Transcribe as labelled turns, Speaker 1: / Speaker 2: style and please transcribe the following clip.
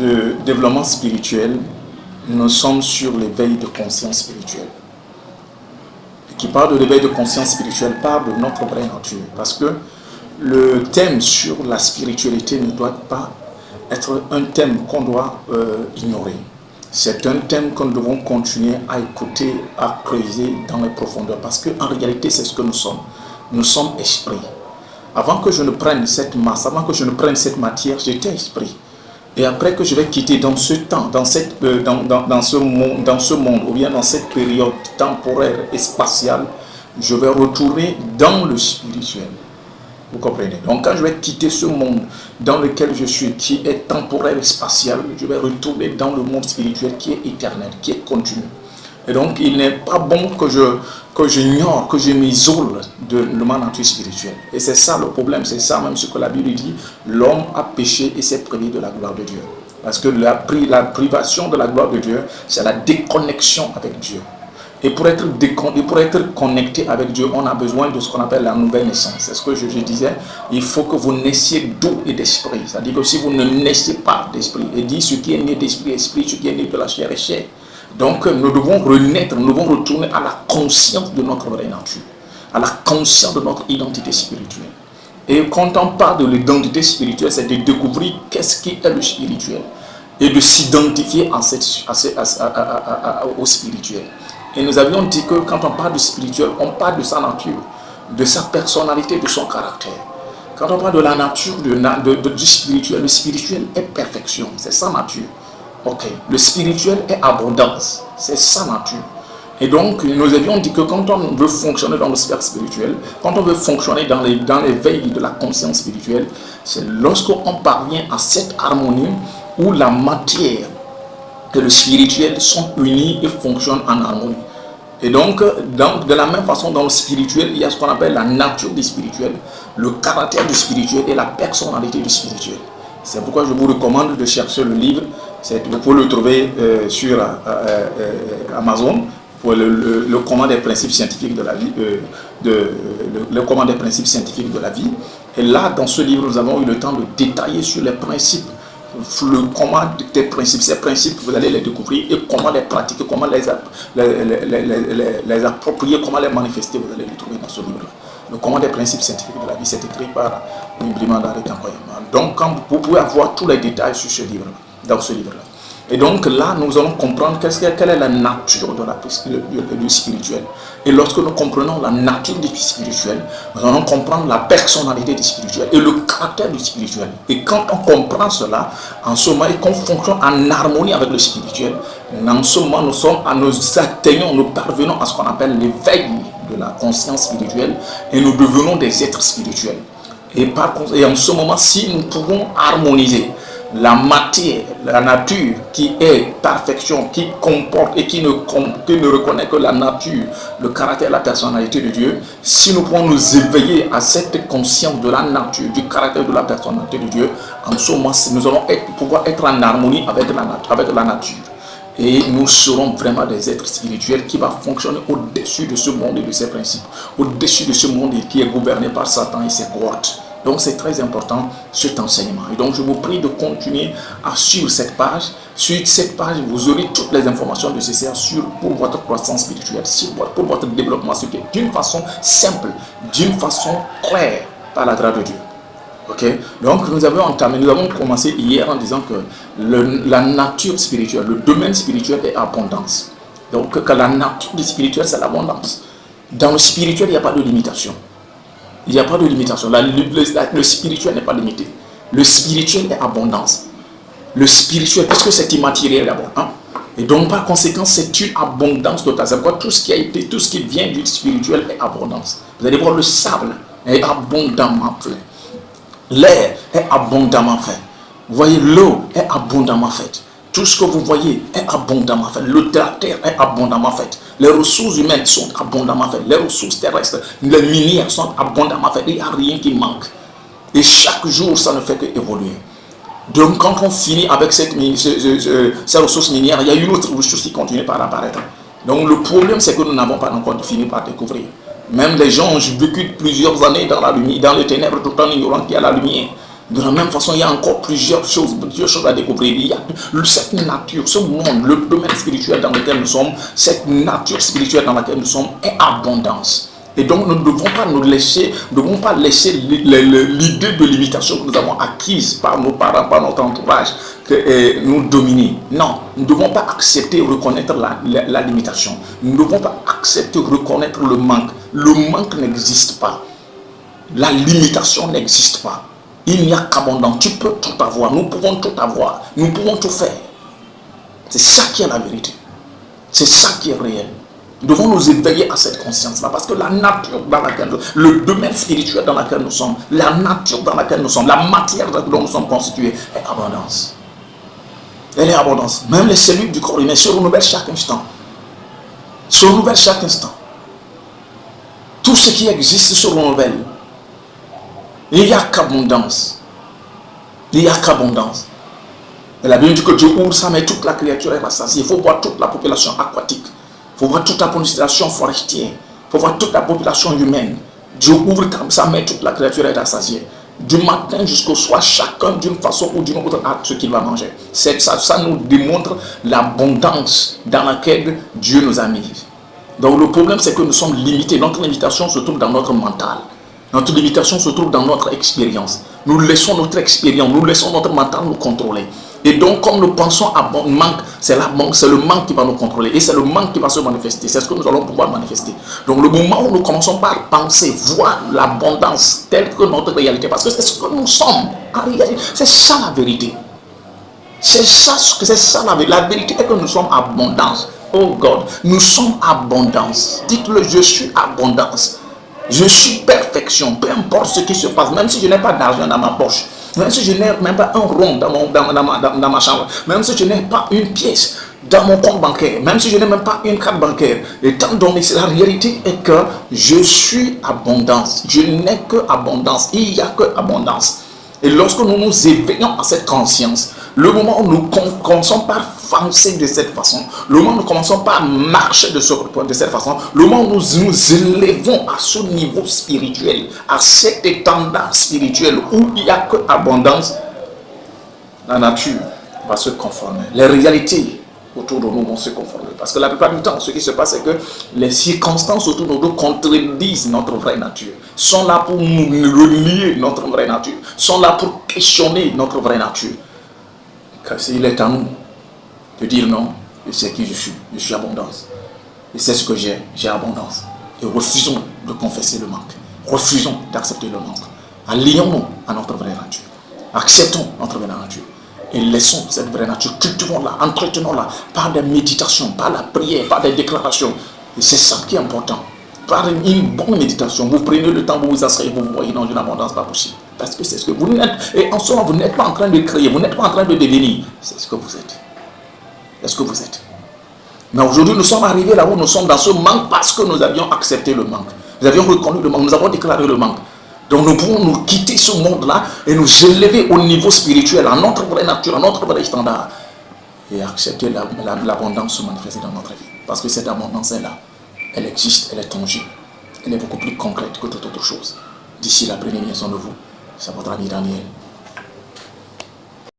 Speaker 1: de développement spirituel, nous sommes sur l'éveil de conscience spirituelle. Qui parle de l'éveil de conscience spirituelle parle de notre vraie nature. Parce que le thème sur la spiritualité ne doit pas être un thème qu'on doit ignorer. C'est un thème que nous devons continuer à écouter, à creuser dans les profondeurs. Parce qu'en réalité, c'est ce que nous sommes. Nous sommes esprit. Avant que je ne prenne cette masse, avant que je ne prenne cette matière, j'étais esprit. Et après que je vais quitter dans ce temps, dans ce monde, ou bien dans cette période temporaire et spatiale, je vais retourner dans le spirituel. Vous comprenez? Donc quand je vais quitter ce monde dans lequel je suis, qui est temporaire et spatial, je vais retourner dans le monde spirituel qui est éternel, qui est continu. Et donc il n'est pas bon que j'ignore, que je m'isole de ma nature spirituelle. Et c'est ça le problème, c'est ça même ce que la Bible dit, l'homme a péché et s'est privé de la gloire de Dieu. Parce que la privation de la gloire de Dieu, c'est la déconnexion avec Dieu. Et pour être connecté avec Dieu, on a besoin de ce qu'on appelle la nouvelle naissance. C'est ce que je disais, il faut que vous naissiez d'eau et d'esprit. C'est-à-dire que si vous ne naissez pas d'esprit, et dit ce qui est né d'esprit, esprit, ce qui est né de la chair est chair. Donc nous devons renaître, nous devons retourner à la conscience de notre vraie nature, à la conscience de notre identité spirituelle. Et quand on parle de l'identité spirituelle, c'est de découvrir qu'est-ce qui est le spirituel et de s'identifier au spirituel. Et nous avions dit que quand on parle du spirituel, on parle de sa nature, de sa personnalité, de son caractère. Quand on parle de la nature du spirituel, le spirituel est perfection, c'est sa nature. Ok, le spirituel est abondance, c'est sa nature. Et donc, nous avions dit que quand on veut fonctionner dans le sphère spirituel, quand on veut fonctionner dans l'éveil de la conscience spirituelle, c'est lorsqu'on parvient à cette harmonie où la matière et le spirituel sont unis et fonctionnent en harmonie. Et donc, de la même façon, dans le spirituel, il y a ce qu'on appelle la nature du spirituel, le caractère du spirituel et la personnalité du spirituel. C'est pourquoi je vous recommande de chercher le livre. Vous pouvez le trouver sur Amazon, pour le comment des principes scientifiques de la vie, le comment des principes scientifiques de la vie. Et là, dans ce livre, nous avons eu le temps de détailler sur les principes, le comment des principes. Ces principes, vous allez les découvrir et comment les pratiquer, comment les approprier, comment les manifester. Vous allez les trouver dans ce livre-là. Le comment des principes scientifiques de la vie, c'est écrit par Brimanda Rekankoyama. Donc, vous pouvez avoir tous les détails sur ce livre-là, dans ce livre-là. Et donc là, nous allons comprendre quelle est la nature du spirituel. Et lorsque nous comprenons la nature du spirituel, nous allons comprendre la personnalité du spirituel et le caractère du spirituel. Et quand on comprend cela, en ce moment, et qu'on fonctionne en harmonie avec le spirituel, en ce moment, nous parvenons à ce qu'on appelle l'éveil de la conscience spirituelle et nous devenons des êtres spirituels. Et en ce moment, si nous pouvons harmoniser la matière, la nature qui est perfection, qui comporte et qui ne reconnaît que la nature, le caractère, la personnalité de Dieu, si nous pouvons nous éveiller à cette conscience de la nature, du caractère, de la personnalité de Dieu, en ce moment, nous allons pouvoir être en harmonie avec la nature. Et nous serons vraiment des êtres spirituels qui vont fonctionner au-dessus de ce monde et de ses principes, au-dessus de ce monde qui est gouverné par Satan et ses cohortes. Donc c'est très important cet enseignement. Et donc je vous prie de continuer à suivre cette page. Sur cette page, vous aurez toutes les informations nécessaires pour votre croissance spirituelle, pour votre développement spirituel, d'une façon simple, d'une façon claire, par la grâce de Dieu. Ok? Donc nous avons commencé hier en disant que la nature spirituelle, le domaine spirituel est abondance. Donc que la nature du spirituel, c'est l'abondance. Dans le spirituel, il n'y a pas de limitation. Il n'y a pas de limitation. Le spirituel n'est pas limité. Le spirituel est abondance. Le spirituel, parce que c'est immatériel d'abord. Hein? Et donc, par conséquent, c'est une abondance totale. C'est pourquoi tout ce qui vient du spirituel est abondance. Vous allez voir, le sable est abondamment plein. L'air est abondamment fait. Vous voyez, l'eau est abondamment faite. Tout ce que vous voyez est abondamment fait. La terre est abondamment faite. Les ressources humaines sont abondamment faites. Les ressources terrestres, les minières sont abondamment faites. Il n'y a rien qui manque. Et chaque jour, ça ne fait qu'évoluer. Donc, quand on finit avec ces ressources minières, il y a une autre ressource qui continue par apparaître. Donc, le problème, c'est que nous n'avons pas encore fini par découvrir. Même les gens ont vécu plusieurs années dans la lumière, dans les ténèbres, tout en ignorant qu'il y a la lumière. De la même façon, il y a encore plusieurs choses à découvrir. Il y a cette nature, ce monde, le domaine spirituel dans lequel nous sommes, cette nature spirituelle dans laquelle nous sommes est abondance. Et donc, nous ne devons pas laisser l'idée de limitation que nous avons acquise par nos parents, par notre entourage, nous dominer. Non, nous ne devons pas accepter et reconnaître la limitation. Nous ne devons pas accepter et reconnaître le manque. Le manque n'existe pas. La limitation n'existe pas. Il n'y a qu'abondance. Tu peux tout avoir. Nous pouvons tout avoir. Nous pouvons tout faire. C'est ça qui est la vérité. C'est ça qui est réel. Nous devons nous éveiller à cette conscience-là. Parce que la nature dans laquelle le domaine spirituel dans lequel nous sommes, la nature dans laquelle nous sommes, la matière dont nous sommes constitués est abondance. Elle est abondance. Même les cellules du corps humain se renouvellent chaque instant. Se renouvellent chaque instant. Tout ce qui existe se renouvelle. Il n'y a qu'abondance. Il n'y a qu'abondance. Et la Bible dit que Dieu ouvre sa main, toute la créature est rassasiée. Il faut voir toute la population aquatique. Il faut voir toute la population forestière. Il faut voir toute la population humaine. Dieu ouvre sa main, toute la créature est rassasiée. Du matin jusqu'au soir, chacun d'une façon ou d'une autre a ce qu'il va manger. Ça nous démontre l'abondance dans laquelle Dieu nous a mis. Donc le problème, c'est que nous sommes limités. Notre limitation se trouve dans notre mental. Notre limitation se trouve dans notre expérience. Nous laissons notre expérience, nous laissons notre mental nous contrôler. Et donc, comme nous pensons à manque, c'est le manque qui va nous contrôler. Et c'est le manque qui va se manifester. C'est ce que nous allons pouvoir manifester. Donc, le moment où nous commençons par penser, voir l'abondance telle que notre réalité, parce que c'est ce que nous sommes. C'est ça la vérité. C'est ça la vérité. La vérité est que nous sommes abondance. Oh God, nous sommes abondance. Dites-le, je suis abondance. Je suis perfection, peu importe ce qui se passe, même si je n'ai pas d'argent dans ma poche, même si je n'ai même pas un rond dans ma chambre, même si je n'ai pas une pièce dans mon compte bancaire, même si je n'ai même pas une carte bancaire, étant donné que la réalité est que je suis abondance, je n'ai que abondance, il n'y a que abondance. Et lorsque nous nous éveillons à cette conscience, le moment où nous commençons par penser de cette façon, le moment où nous commençons par marcher de cette façon, le moment où nous nous élevons à ce niveau spirituel, à cet étendard spirituel où il n'y a que abondance, la nature va se conformer. Les réalités autour de nous vont se conformer. Parce que la plupart du temps, ce qui se passe, c'est que les circonstances autour de nous contredisent notre vraie nature, sont là pour nous relier notre vraie nature, sont là pour questionner notre vraie nature. Car il est à nous de dire non, je sais qui je suis abondance. Et c'est ce que j'ai abondance. Et refusons de confesser le manque. Refusons d'accepter le manque. Allions-nous à notre vraie nature. Acceptons notre vraie nature. Et laissons cette vraie nature, cultivons-la, entretenons-la par des méditations, par la prière, par des déclarations. Et c'est ça qui est important. Par une bonne méditation, vous prenez le temps, vous vous asseyez, vous vous voyez dans une abondance pas possible. Parce que c'est ce que vous n'êtes. Et en soi, vous n'êtes pas en train de créer, vous n'êtes pas en train de devenir. C'est ce que vous êtes. C'est ce que vous êtes. Mais aujourd'hui, nous sommes arrivés là où nous sommes dans ce manque parce que nous avions accepté le manque. Nous avions reconnu le manque, nous avons déclaré le manque. Donc nous pouvons nous quitter ce monde-là et nous élever au niveau spirituel, à notre vraie nature, à notre vrai standard. Et accepter l'abondance se manifester dans notre vie. Parce que cette abondance est là. Elle existe, elle est tangible. Elle est beaucoup plus concrète que toute autre chose. D'ici là, prenez bien soin de vous. C'est votre ami Daniel.